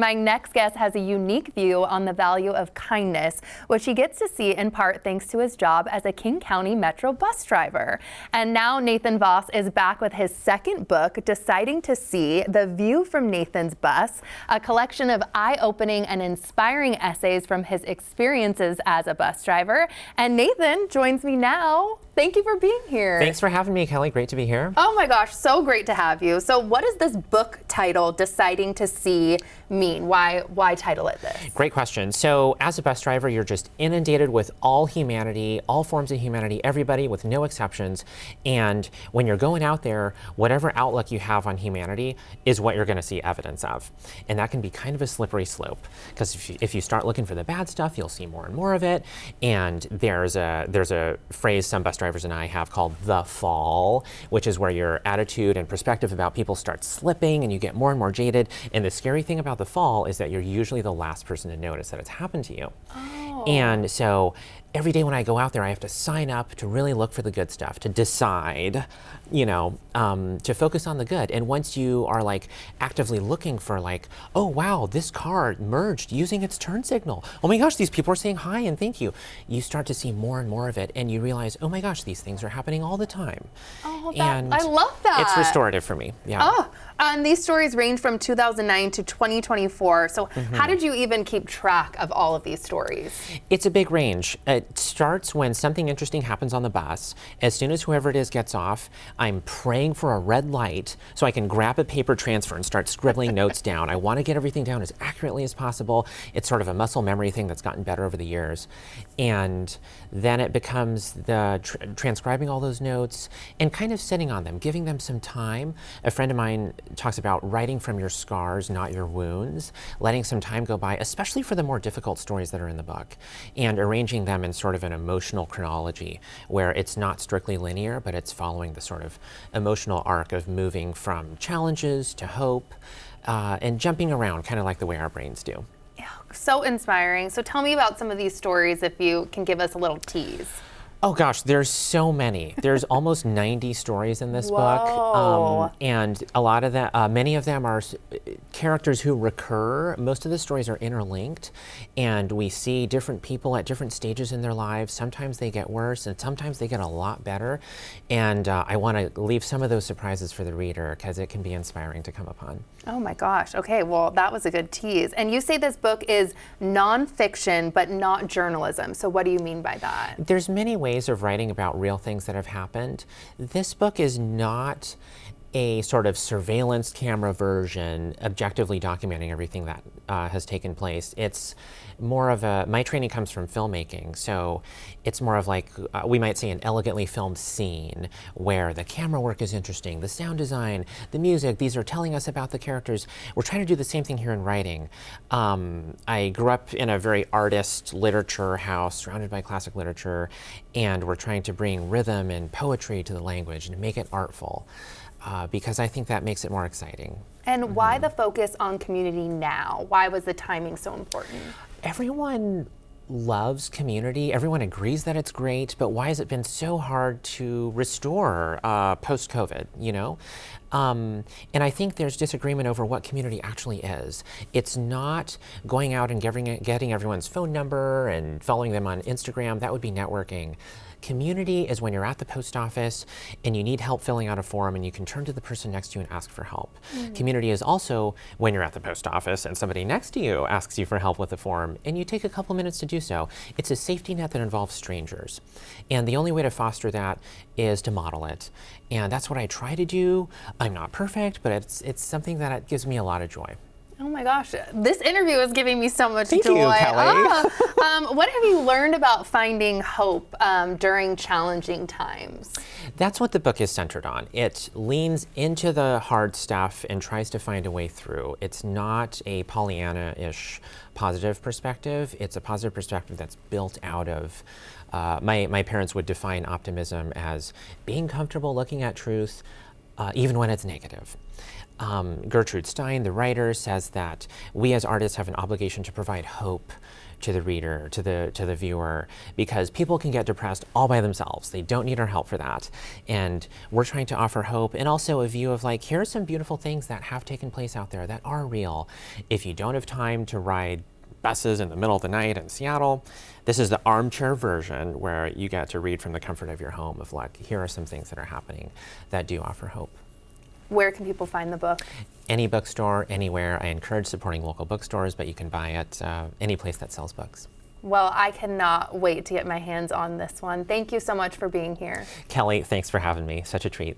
my next guest has a unique view on the value of kindness, which he gets to see in part thanks to his job as a King County Metro bus driver. And now Nathan Vass is back with his second book, Deciding to See: The View from Nathan's Bus, a collection of eye-opening and inspiring essays from his experiences as a bus driver. And Nathan joins me now. Thank you for being here. Thanks for having me, Kelly. Great to be here. Oh my gosh, so great to have you. So what does this book title, Deciding to See, mean? Why title it this? Great question. So as a bus driver, you're just inundated with all humanity, all forms of humanity, everybody with no exceptions. And when you're going out there, whatever outlook you have on humanity is what you're going to see evidence of. And that can be kind of a slippery slope, because if you start looking for the bad stuff, you'll see more and more of it. And there's a phrase some bus drivers and I have called the fall, which is where your attitude and perspective about people starts slipping and you get more and more jaded. And the scary thing about the fall is that you're usually the last person to notice that it's happened to you. Oh. And so every day when I go out there, I have to sign up to really look for the good stuff, to decide, to focus on the good. And once you are like actively looking for like, oh wow, this car merged using its turn signal. Oh my gosh, these people are saying hi and thank you. You start to see more and more of it, and you realize, oh my gosh, these things are happening all the time. Oh, and I love that. It's restorative for me. Yeah. Oh, and these stories range from 2009 to 2024. So how did you even keep track of all of these stories? It's a big range. It starts when something interesting happens on the bus. As soon as whoever it is gets off, I'm praying for a red light so I can grab a paper transfer and start scribbling notes down. I want to get everything down as accurately as possible. It's sort of a muscle memory thing that's gotten better over the years. And then it becomes the transcribing all those notes and kind of sitting on them, giving them some time. A friend of mine talks about writing from your scars, not your wounds, letting some time go by, especially for the more difficult stories that are in the book, and arranging them in sort of an emotional chronology where it's not strictly linear, but it's following the sort of emotional arc of moving from challenges to hope and jumping around, kind of like the way our brains do. Yeah, so inspiring. So tell me about some of these stories, if you can give us a little tease. Oh gosh, there's so many. There's almost 90 stories in this book, and a lot of them, many of them are characters who recur. Most of the stories are interlinked, and we see different people at different stages in their lives. Sometimes they get worse, and sometimes they get a lot better. And I want to leave some of those surprises for the reader, because it can be inspiring to come upon. Oh my gosh. Okay, well, that was a good tease. And you say this book is nonfiction, but not journalism. So what do you mean by that? There's many ways of writing about real things that have happened. This book is not a sort of surveillance camera version, objectively documenting everything that has taken place. It's more of my training comes from filmmaking, so it's more of like, we might say an elegantly filmed scene where the camera work is interesting, the sound design, the music, these are telling us about the characters. We're trying to do the same thing here in writing. I grew up in a very artist literature house surrounded by classic literature, and we're trying to bring rhythm and poetry to the language and make it artful. Because I think that makes it more exciting. And why the focus on community now? Why was the timing so important? Everyone loves community. Everyone agrees that it's great, but why has it been so hard to restore post-COVID, And I think there's disagreement over what community actually is. It's not going out and getting everyone's phone number and following them on Instagram. That would be networking. Community is when you're at the post office and you need help filling out a form, and you can turn to the person next to you and ask for help. Community is also when you're at the post office and somebody next to you asks you for help with a form, and you take a couple minutes to do so. It's a safety net that involves strangers. And the only way to foster that is to model it. And that's what I try to do. I'm not perfect, but it's something that gives me a lot of joy. Oh my gosh, this interview is giving me so much joy. Thank you, Kelly. What have you learned about finding hope during challenging times? That's what the book is centered on. It leans into the hard stuff and tries to find a way through. It's not a Pollyanna-ish positive perspective. It's a positive perspective that's built out of, my parents would define optimism as being comfortable looking at truth, even when it's negative. Gertrude Stein, the writer, says that we as artists have an obligation to provide hope to the reader, to the viewer, because people can get depressed all by themselves. They don't need our help for that. And we're trying to offer hope and also a view of like, here are some beautiful things that have taken place out there that are real. If you don't have time to ride buses in the middle of the night in Seattle, this is the armchair version where you get to read from the comfort of your home of like, here are some things that are happening that do offer hope. Where can people find the book? Any bookstore, anywhere. I encourage supporting local bookstores, but you can buy it any place that sells books. Well, I cannot wait to get my hands on this one. Thank you so much for being here. Kelly, thanks for having me. Such a treat.